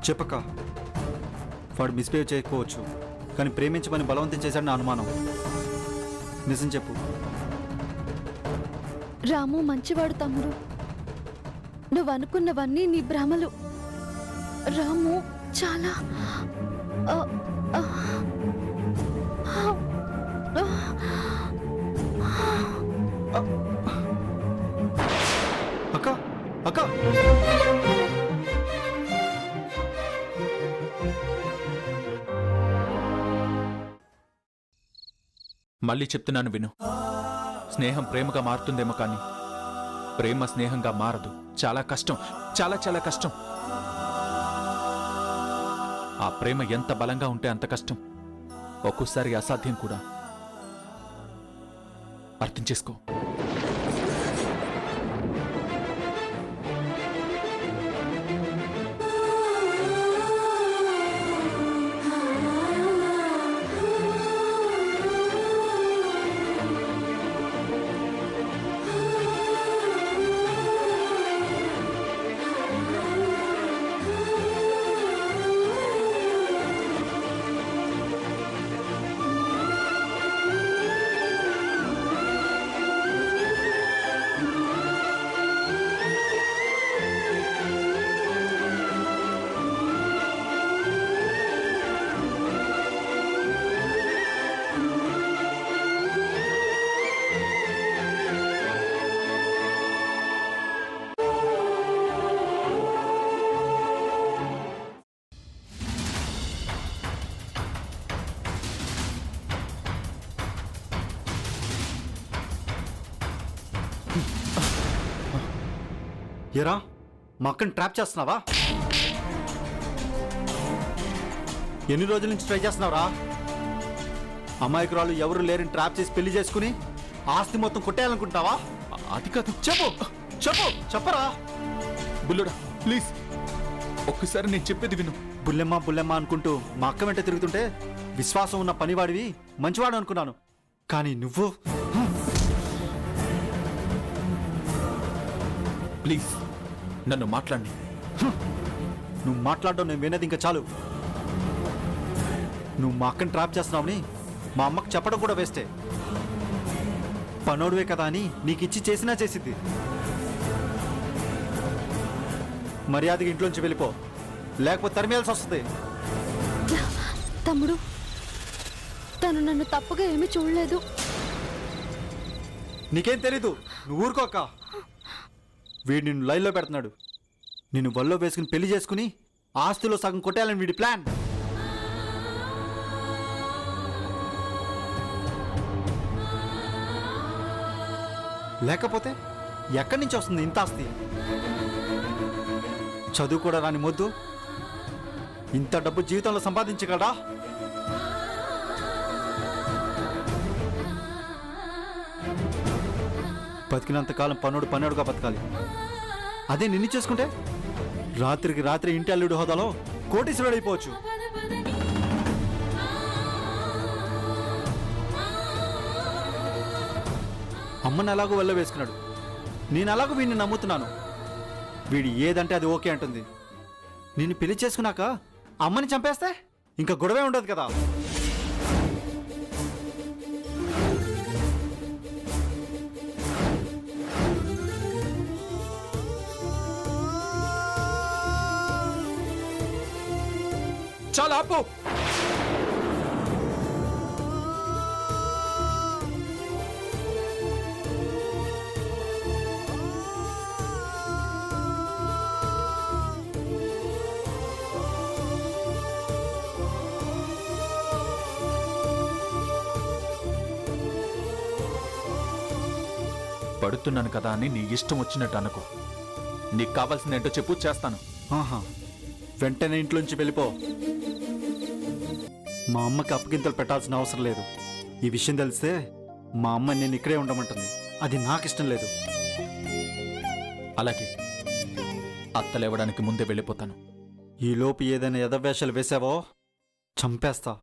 చెప్పక్క. వాడు మిస్బిహేవ్ చేయకపోవచ్చు, కానీ ప్రేమించమని బలవంతం చేశాడు నా అనుమానం. నిజం చెప్పు. రాము మంచివాడు తమ్ముడు. నువ్వు అనుకున్నవన్నీ నీ భ్రమలు. రాము చాలా అక్క అక్క మళ్ళీ చెప్తున్నాను విను. స్నేహం ప్రేమగా మారుతుందేమో కానీ ప్రేమ స్నేహంగా మారదు. చాలా కష్టం, చాలా చాలా కష్టం. ఆ ప్రేమ ఎంత బలంగా ఉంటే అంత కష్టం, ఒక్కోసారి అసాధ్యం కూడా. అర్థం చేసుకో. ఏరా, మా అక్కని ట్రాప్ చేస్తున్నావా? ఎన్ని రోజుల నుంచి ట్రై చేస్తున్నావురా? అమాయకురాలు ఎవరు లేరని ట్రాప్ చేసి పెళ్లి చేసుకుని ఆస్తి మొత్తం కొట్టేయాలనుకుంటావా? అది కాదు. చెప్పు చెప్పు చెప్పరా. బుల్లుడా ప్లీజ్, ఒక్కసారి నేను చెప్పేది విను. బుల్లెమ్మ బుల్లెమ్మ అనుకుంటూ మా అక్క వెంట తిరుగుతుంటే విశ్వాసం ఉన్న పనివాడివి, మంచివాడు అనుకున్నాను. కానీ నువ్వు ప్లీజ్ నన్ను మాట్లాడి. నువ్వు మాట్లాడడం నేను వినేది ఇంకా చాలు. నువ్వు మా అక్కని ట్రాప్ చేస్తున్నావని మా అమ్మకు చెప్పడం కూడా వేస్టే. పనోడువే కదా అని నీకు ఇచ్చి చేసినా చేసిద్ది. మర్యాదగా ఇంట్లోంచి వెళ్ళిపో, లేకపోతే తరిమేయాల్సి వస్తుంది. తమ్ముడు, తను నన్ను తప్పుగా ఏమీ చూడలేదు. నీకేం తెలీదు, నువ్వు ఊరుకోక. వీడు నిన్ను లైన్లో పెడుతున్నాడు. నిన్ను వల్లో వేసుకుని పెళ్లి చేసుకుని ఆస్తిలో సగం కొట్టేయాలని వీడి ప్లాన్. లేకపోతే ఎక్కడి నుంచి వస్తుంది ఇంత ఆస్తి? చదువు కూడా రాని మొద్దు ఇంత డబ్బు జీవితంలో సంపాదించగలరా? బతికినంతకాలం పన్నుడుగా బతకాలి. అదే నిన్ను చేసుకుంటే రాత్రికి రాత్రి ఇంటి అల్లుడు హోదాలో కోటీశ్వరుడు అయిపోవచ్చు. అమ్మని అలాగూ వల్ల వేసుకున్నాడు, నేను అలాగూ వీడిని నమ్ముతున్నాను. వీడు ఏదంటే అది ఓకే అంటుంది. నిన్ను పెళ్లి చేసుకున్నాక అమ్మని చంపేస్తే ఇంకా గొడవే ఉండదు కదా. చాలా ఆపు. పడుతున్నాను కదా అని నీ ఇష్టం వచ్చినట్టు అనుకో. నీకు కావాల్సిందేంటో చెప్పు, చేస్తాను. ఆహా, వెంటనే ఇంట్లోంచి వెళ్ళిపో. మా అమ్మకి అప్పగింతలు పెట్టాల్సిన అవసరం లేదు. ఈ విషయం తెలిస్తే మా అమ్మ నేను ఇక్కడే ఉండమంటుంది. అది నాకు ఇష్టం లేదు. అలాగే, అత్తలేవడానికి ముందే వెళ్ళిపోతాను. ఈలోపు ఏదైనా ఎదవేషాలు వేసావో చంపేస్తా.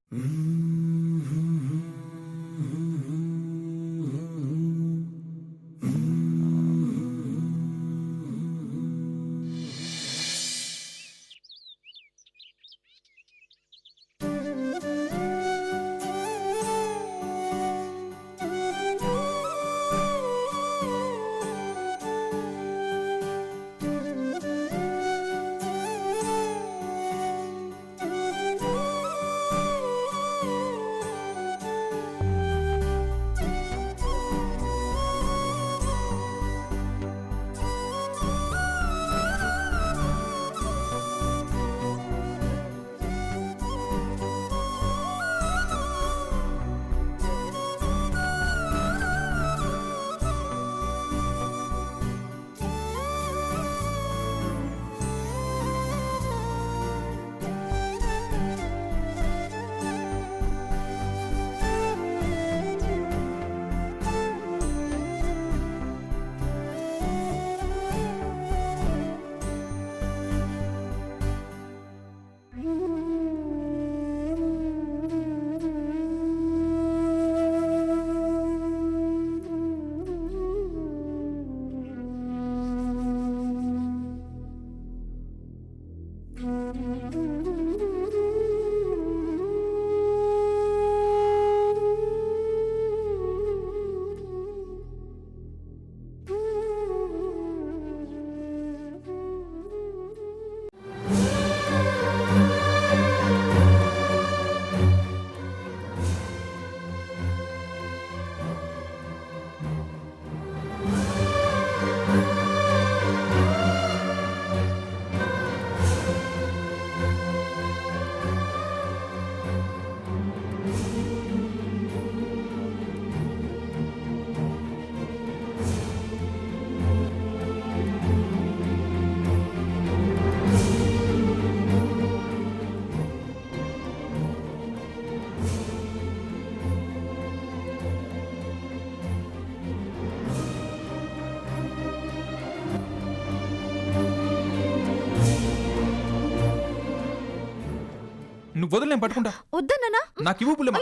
నువ్వు వదిలే, నేను పట్టుకుంటా. వద్దన్నా. నాకు ఇవ్వు బుల్లెమ్మ.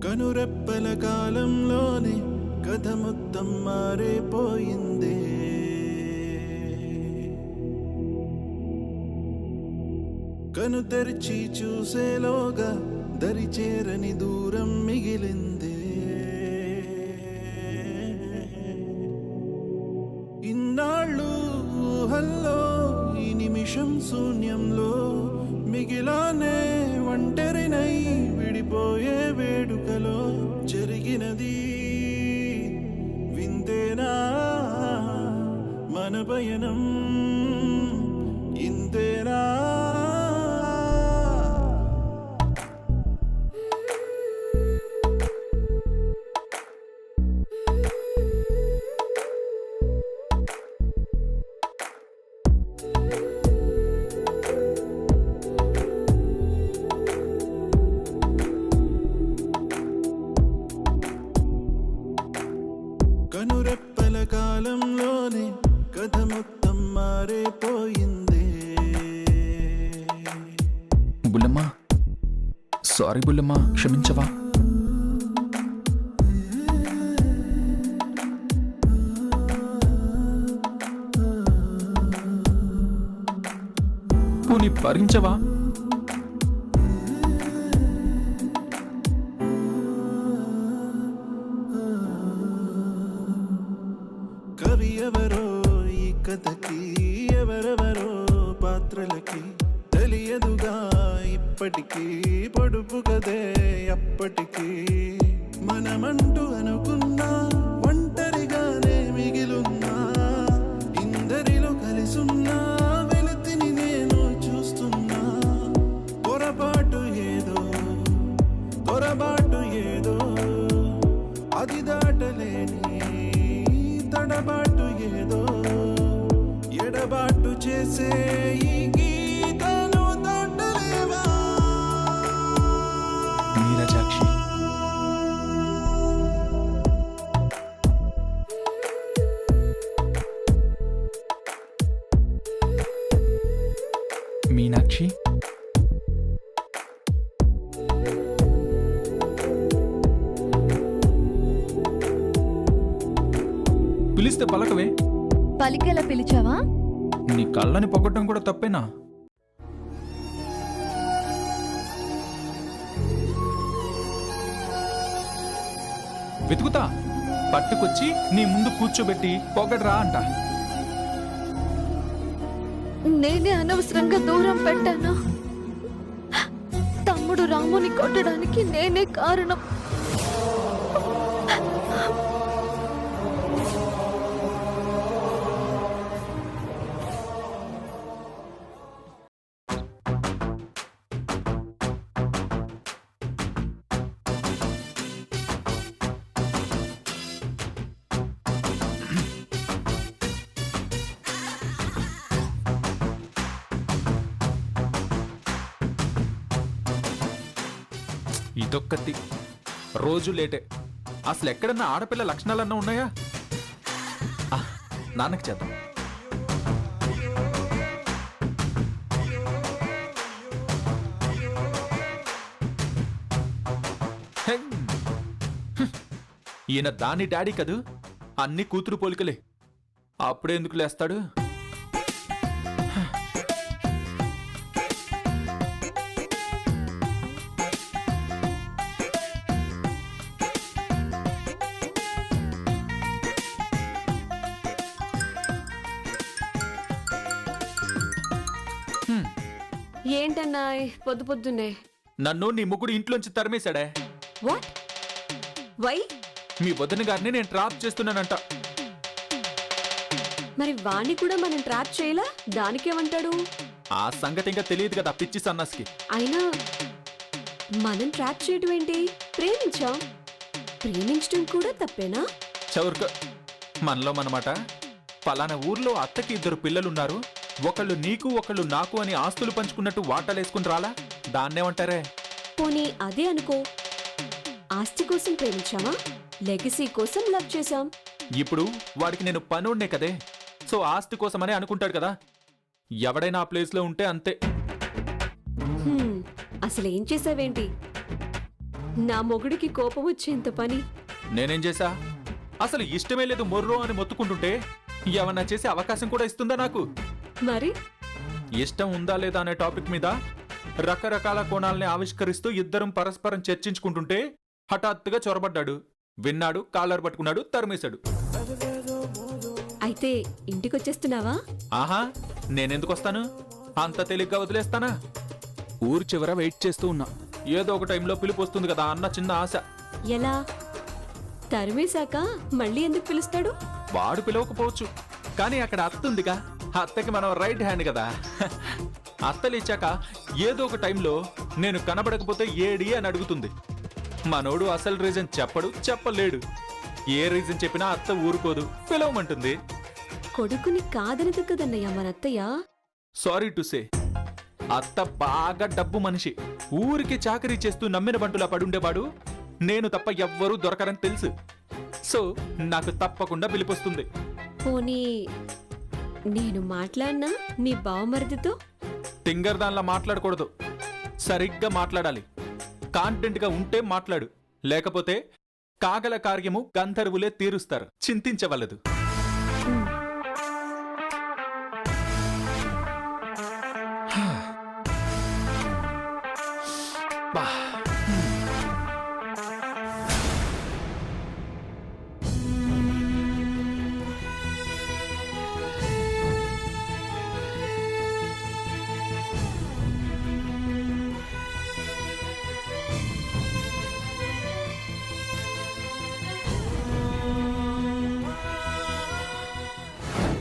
కనురెప్పల కాలంలోనే కథ మొత్తం మారిపోయిందే, కను తెరిచి చూసేలోగా దరి చేరని దూరం మిగిలిందే. ఇన్నాళ్ళు ఊహల్లో ఈ నిమిషం శూన్యంలో మిగిలానే ఒంటరినై విడిపోయే వేడుకలో జరిగినది వింతేనా మన పయనం ఇంతేనా. కనురెప్పల కాలంలోనే కథ మొత్తం మారిపోయిందే. బుల్లెమ్మ, సారీ బుల్లెమ్మ, క్షమించవా? పోనీ భరించవా? కవి ఎవరో ఈ కథకి, ఎవరెవరో పాత్రలకి తెలియదుగా ఇప్పటికీ, పొడుపు కదే అప్పటికీ. మనమంటూ అనుకున్నా ఒంటరిగానే మిగిలున్నా, ఇందరిలో కలిసున్నా వెలుతిని నేను చూస్తున్నా. పొరపాటు ఏదో అది దాటలేని తడబాటు ఏదో ఎడబాటు చేసే ఈ గీతను దాటలేవా. నీరజాక్షి, మీనాక్షి, పిలిస్తే పలకవే. పలికేలా పిలిచావా? నీ కళ్ళని పొగట్టం కూడా తప్పేనా? వెతుకుతా, పట్టుకొచ్చి నీ ముందు కూర్చోబెట్టి పొగడరా అంట. నేనే అనవసరంగా దూరం పెట్టాను. తమ్ముడు రాముని కొట్టడానికి నేనే కారణం. ఇదొక్కటి రోజు లేటే. అసలు ఎక్కడన్నా ఆడపిల్ల లక్షణాలన్నా ఉన్నాయా? నాన్నకి చేద్దాం. ఈయన దాని డాడీ కదూ, అన్ని కూతురు పోలికలే. అప్పుడే ఎందుకు లేస్తాడు? ఏంటన్నా పొద్దు పొద్దున్నే నన్ను నీ ముగ్గురు ఇంట్లోంచి తరిమేశాడే. వాట్? వై? మీ వదిన గారిని నేను ట్రాప్ చేస్తున్నానంట. మరి వాణ్ణి కూడా మనం ట్రాప్ చేయలా? దానికేమంటాడు? ఆ సంగతి ఇంకా తెలియదు కదా పిచ్చి సన్నాస్కి. అయినా మనం ట్రాప్ చేయడం ఏంటి? ప్రేమించాం. ప్రేమించడం కూడా తప్పేనా? చౌర్క మనలో మనమాట. పలానా ఊర్లో అత్తకి 2 పిల్లలున్నారు, ఒకళ్ళు నీకు ఒకళ్ళు నాకు అని ఆస్తులు పంచుకున్నట్టు వాటాలేసుకుని రాలా? దాన్నేమంటారే? పోనీ అదే అనుకో. ఆస్తి కోసం ప్రేమించామా? లెగసీ కోసం లవ్ చేశాం. ఇప్పుడు వాడికి నేను పనోడ్నే కదే, సో ఆస్తి కోసమనే అనుకుంటాడు కదా. ఎవడైనా ఆ ప్లేస్లో ఉంటే అంతే. అసలు ఏం చేసావేంటి? నా మొగుడికి కోపం వచ్చేంత పని. నేనేం చేశా? అసలు ఇష్టమే లేదు మొర్రో అని మొత్తుకుంటుంటే ఏమన్నా చేసే అవకాశం కూడా ఇస్తుందా నాకు? మరి ఇష్టం ఉందా లేదా అనే టాపిక్ మీద రకరకాల కోణాలని ఆవిష్కరిస్తూ ఇద్దరం పరస్పరం చర్చించుకుంటుంటే హఠాత్తుగా చొరబడ్డాడు. విన్నాడు, కాలర్ పట్టుకున్నాడు, తరిమేశాడు. అయితే ఇంటికొచ్చేస్తున్నావా? ఆహా, నేనెందుకు వస్తాను? అంత తేలిగ్గా వదిలేస్తానా? ఊరు చివర వెయిట్ చేస్తూ ఉన్నా. ఏదో ఒక టైంలో పిలుపు వస్తుంది కదా అన్న చిన్న ఆశ. ఎలా? తరిమేశాక మళ్ళీ ఎందుకు పిలుస్తాడు? వాడు పిలవకపోవచ్చు, కానీ అక్కడ అత్త ఉందిగా. అత్తకి మనం రైట్ హ్యాండ్ కదా. అత్తలిచ్చాక ఏదో ఒక టైంలో నేను కనబడకపోతే ఏడి అని అడుగుతుంది. మనోడు అసలు రీజన్ చెప్పలేడు. ఏ రీజన్ చెప్పినా అత్త ఊరుకోదు, పిలవమంటుంది. కొడుకుని కాదనదు కదన్నయ్య మనత్తయ్య. సారీ టు సే, అత్త బాగా డబ్బు మనిషి. ఊరికి చాకరీ చేస్తూ నమ్మిన బంటులా పడుండేవాడు. నేను తప్ప ఎవ్వరూ దొరకరని తెలుసు. సో నాకు తప్పకుండా పిలిపొస్తుంది. పోనీ నేను మాట్లాడినా మీ బావమరిదితో? తింగర్ దానిలా మాట్లాడకూడదు, సరిగ్గా మాట్లాడాలి. కాన్ఫిడెంట్గా ఉంటే మాట్లాడు, లేకపోతే కాగల కార్యము గంధర్వులే తీరుస్తారు, చింతించవలదు. బా.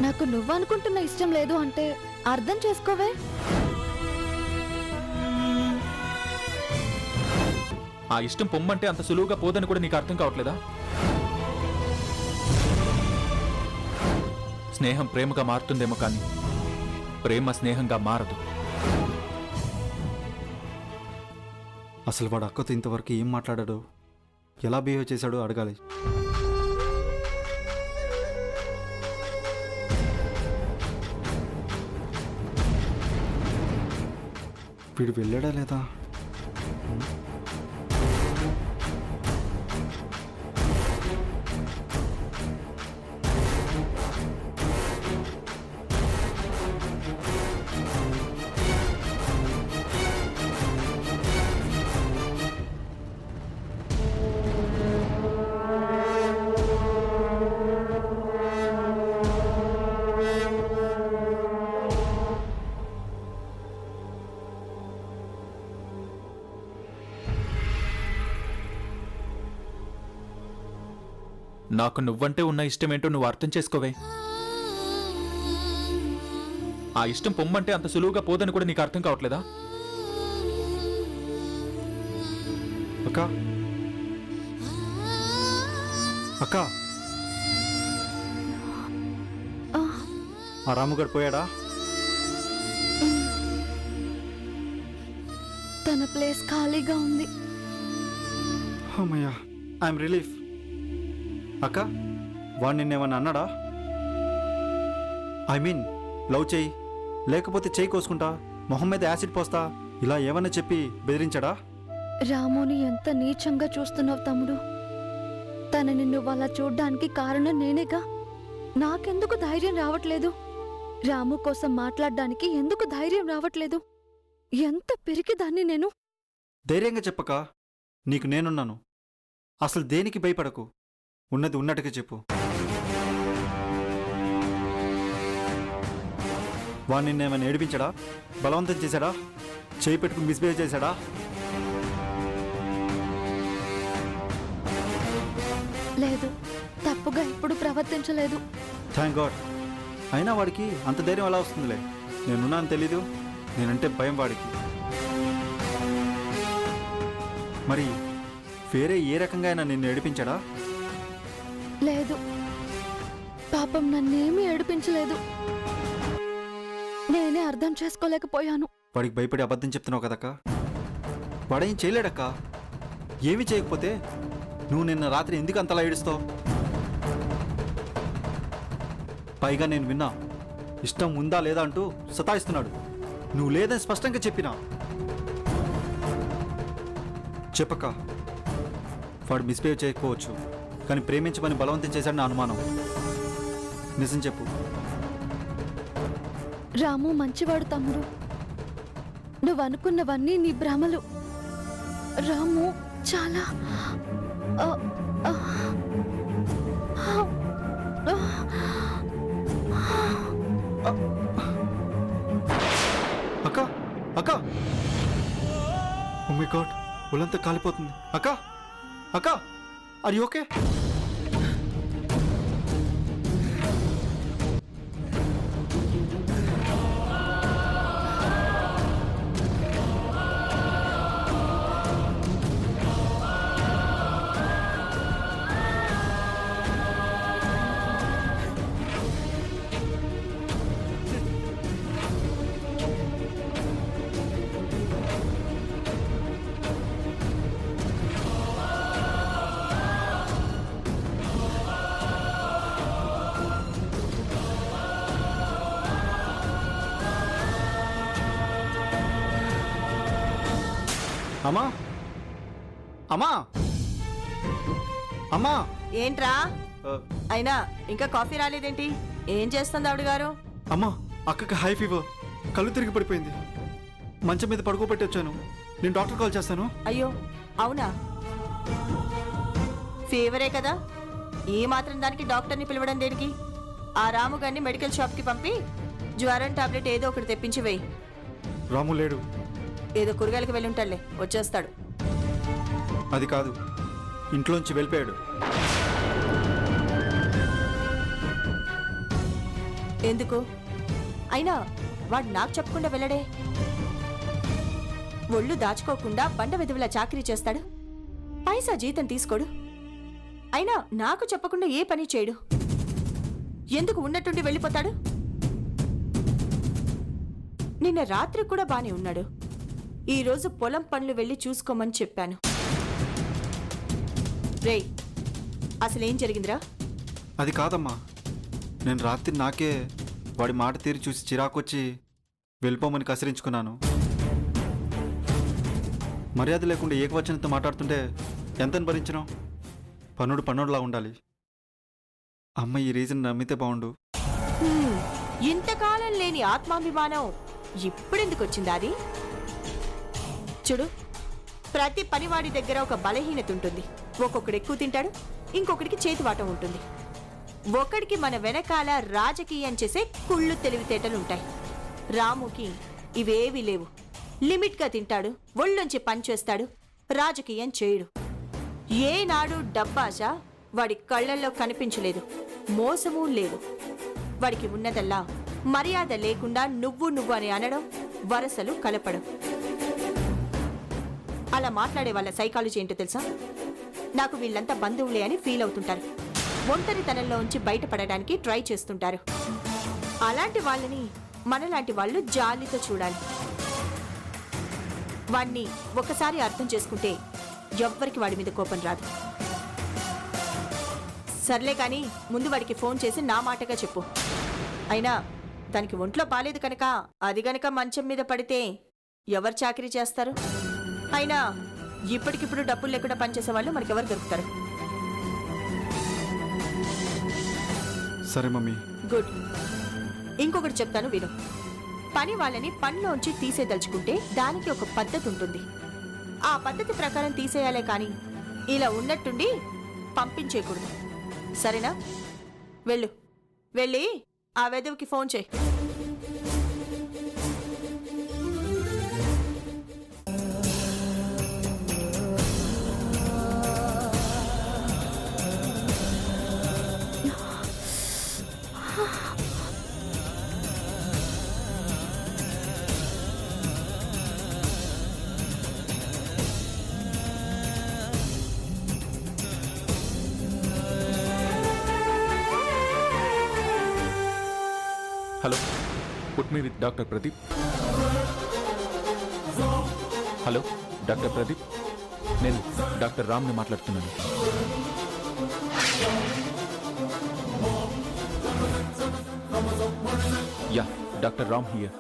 నాకు నువ్వనుకుంటున్న ఇష్టం లేదు అంటే అర్థం చేసుకోవే. ఆ ఇష్టం పొమ్మంటే అంత సులువుగా పోదని కూడా నీకు అర్థం కావట్లేదా? స్నేహం ప్రేమగా మారుతుందేమో కానీ ప్రేమ స్నేహంగా మారదు. అసలు వాడు అక్కతో ఇంతవరకు ఏం మాట్లాడాడో, ఎలా బిహేవ్ చేశాడో అడగాలి. వీడు వెళ్ళాడా లేదా? నాకు నువ్వంటే ఉన్న ఇష్టమేంటో నువ్వు అర్థం చేసుకోవే. ఆ ఇష్టం పొమ్మంటే అంత సులువుగా పోదని కూడా నీకు అర్థం కావట్లేదా? అక్క అక్క, ఆ రాముగాడు పోయాడా? తన ప్లేస్ ఖాళీగా ఉంది. అమ్మయ్యా, ఐఎమ్ రిలీఫ్. అక్క, వాడు నిన్నేమన్నా అన్నాడా? ఐ మీన్ లవ్ చేయి, లేకపోతే చేయి కోసుకుంటా, మొహం మీద యాసిడ్ పోస్తా, ఇలా ఏమన్నా చెప్పి బెదిరించాడా? రాముని ఎంత నీచంగా చూస్తున్నావు తమ్ముడు. తనని నువ్వు అలా చూడ్డానికి కారణం నేనేగా. నాకెందుకు ధైర్యం రావట్లేదు? రాము కోసం మాట్లాడడానికి ఎందుకు ధైర్యం రావట్లేదు? ఎంత పిరికిదాన్ని నేను. ధైర్యంగా చెప్పక, నీకు నేనున్నాను. అసలు దేనికి భయపడకు, ఉన్నది ఉన్నట్టుగా చెప్పు. వాడు నిన్నేమైనా ఏడిపించాడా? బలవంతం చేశాడా? చేయి పెట్టుకుని మిస్బిహేవ్ చేశాడా? లేదు, తప్పుగా ఎప్పుడు ప్రవర్తించలేదు. Thank God. అయినా వాడికి అంత ధైర్యం ఎలా వస్తుందిలే. నేనున్నాను తెలీదు, నేనంటే భయం వాడికి. మరి వేరే ఏ రకంగా అయినా నిన్ను ఏడిపించాడా? లేదు, పాపం నన్నేమీ ఏడిపించలేదు. నేనే అర్థం చేసుకోలేకపోయాను. వాడికి భయపడి అబద్ధం చెప్తున్నావు కదక్క. వాడేం చేయలేడక్క. ఏమీ చేయకపోతే నువ్వు నిన్న రాత్రి ఎందుకు అంతలా ఏడుస్తావు? పైగా నేను విన్నా, ఇష్టం ఉందా లేదా అంటూ సతాయిస్తున్నాడు. నువ్వు లేదని స్పష్టంగా చెప్పినా చెప్పక్క. వాడు మిస్బిహేవ్ చేయకపోవచ్చు, కానీ ప్రేమించమని బలవంతం చేశాడు నా అనుమానం. నిజం చెప్పు. రాము మంచివాడు తమ్ముడు. నువ్వు అనుకున్నవన్నీ నీ భ్రమలు. రాము చాలా ఆ, ఆ, ఆ, అక్క అక్క, ఓ మై గాడ్, ఒళ్ళంతా కాలిపోతుంది. అక్క అక్క, ఆర్ యు ఓకే? అమ్మా అమ్మా అమ్మా. ఏంట్రా ఆ, అయినా ఇంకా కాఫీ రాలేదేంటి? ఏం చేస్తుంది ఆవిడ గారు? అమ్మా, అక్కకి హై ఫీవర్, కళ్ళు తిరిగి పడిపోయింది. మంచం మీద పడుకోబెట్టి వచ్చాను. నేను డాక్టర్ కాల్ చేస్తాను. అయ్యో అవునా? ఫీవరే కదా, ఈ మాత్రం దానికి డాక్టర్ని పిలవడం దేనికి? ఆ రాము గారిని మెడికల్ షాప్కి పంపి జ్వరం టాబ్లెట్ ఏదో ఒకటి తెప్పించి వేయి. రాము లేడు. ఏదో కూరగాయలకి వెళ్ళి ఉంటాడులే, వచ్చేస్తాడు. అది కాదు, ఇంట్లోంచి వెళ్ళిపోయాడు. ఎందుకు? అయినా వాడు నాకు చెప్పకుండా వెళ్ళడే. ఒళ్ళు దాచుకోకుండా బండ వెధవలా చాకరీ చేస్తాడు, పైసా జీతం తీసుకోడు. అయినా నాకు చెప్పకుండా ఏ పని చేయడు. ఎందుకు ఉన్నట్టుండి వెళ్ళిపోతాడు? నిన్న రాత్రి కూడా బానే ఉన్నాడు. ఈరోజు పొలం పనులు వెళ్ళి చూసుకోమని చెప్పాను. రేయ్, అసలేం జరిగిందిరా? అది కాదమ్మా, నేను రాత్రి నాకే వాడి మాట తీరి చూసి చిరాకొచ్చి వెళ్ళిపోమని కసిరించుకున్నాను. మర్యాద లేకుండా ఏకవచనంతో మాట్లాడుతుంటే ఎంతని భరించను? పన్నుడులా ఉండాలి. అమ్మ ఈ రీజన్ నమ్మితే బాగుండు. ఇంతకాలం లేని ఆత్మాభిమానం ఇప్పుడెందుకు వచ్చిందా? అది చూడు, ప్రతి పనివాడి దగ్గర ఒక బలహీనత ఉంటుంది. ఒక్కొక్కడు ఎక్కువ తింటాడు, ఇంకొకడికి చేతివాటం ఉంటుంది. ఒకడికి మన వెనకాల రాజకీయం చేసే కుళ్ళు తెలివితేటలుంటాయి. రాముకి ఇవేవీ లేవు. లిమిట్గా తింటాడు, ఒళ్ళొంచి పనిచేస్తాడు, రాజకీయం చేయడు. ఏనాడు డబ్బాశ వాడి కళ్ళల్లో కనిపించలేదు, మోసమూ లేదు. వాడికి ఉన్నదల్లా మర్యాద లేకుండా నువ్వు అని అనడం, వరసలు కలపడం. అలా మాట్లాడే వాళ్ళ సైకాలజీ ఏంటో తెలుసా? నాకు వీళ్ళంతా బంధువులే అని ఫీల్ అవుతుంటారు. ఒంటరితనంలో ఉంచి బయటపడడానికి ట్రై చేస్తుంటారు. అలాంటి వాళ్ళని మనలాంటి వాళ్ళు జాలితో చూడాలి. వాణ్ణి ఒకసారి అర్థం చేసుకుంటే ఎవ్వరికి వాడి మీద కోపం రాదు. సర్లే కానీ ముందు వాడికి ఫోన్ చేసి నా మాటగా చెప్పు. అయినా దానికి ఒంట్లో బాలేదు కనుక, అది గనక మంచం మీద పడితే ఎవరు చాకరీ చేస్తారు? అయినా ఇప్పటికిప్పుడు డబ్బులు లేకుండా పనిచేసే వాళ్ళు మనకెవరు దొరుకుతారు? సరే మమ్మీ. గుడ్. ఇంకొకటి చెప్తాను విను. పని వాళ్ళని పనిలోంచి తీసేదలుచుకుంటే దానికి ఒక పద్ధతి ఉంటుంది. ఆ పద్ధతి ప్రకారం తీసేయాలే కానీ ఇలా ఉన్నట్టుండి పంపించేయకూడదు. సరేనా? వెళ్ళు, వెళ్ళి ఆ వెధవకి ఫోన్ చేయి. Hello, put me with doctor Pradeep. Hello doctor Pradeep, నేను డాక్టర్ రామ్ని మాట్లాడుతున్నాను. Yeah, doctor Ram here.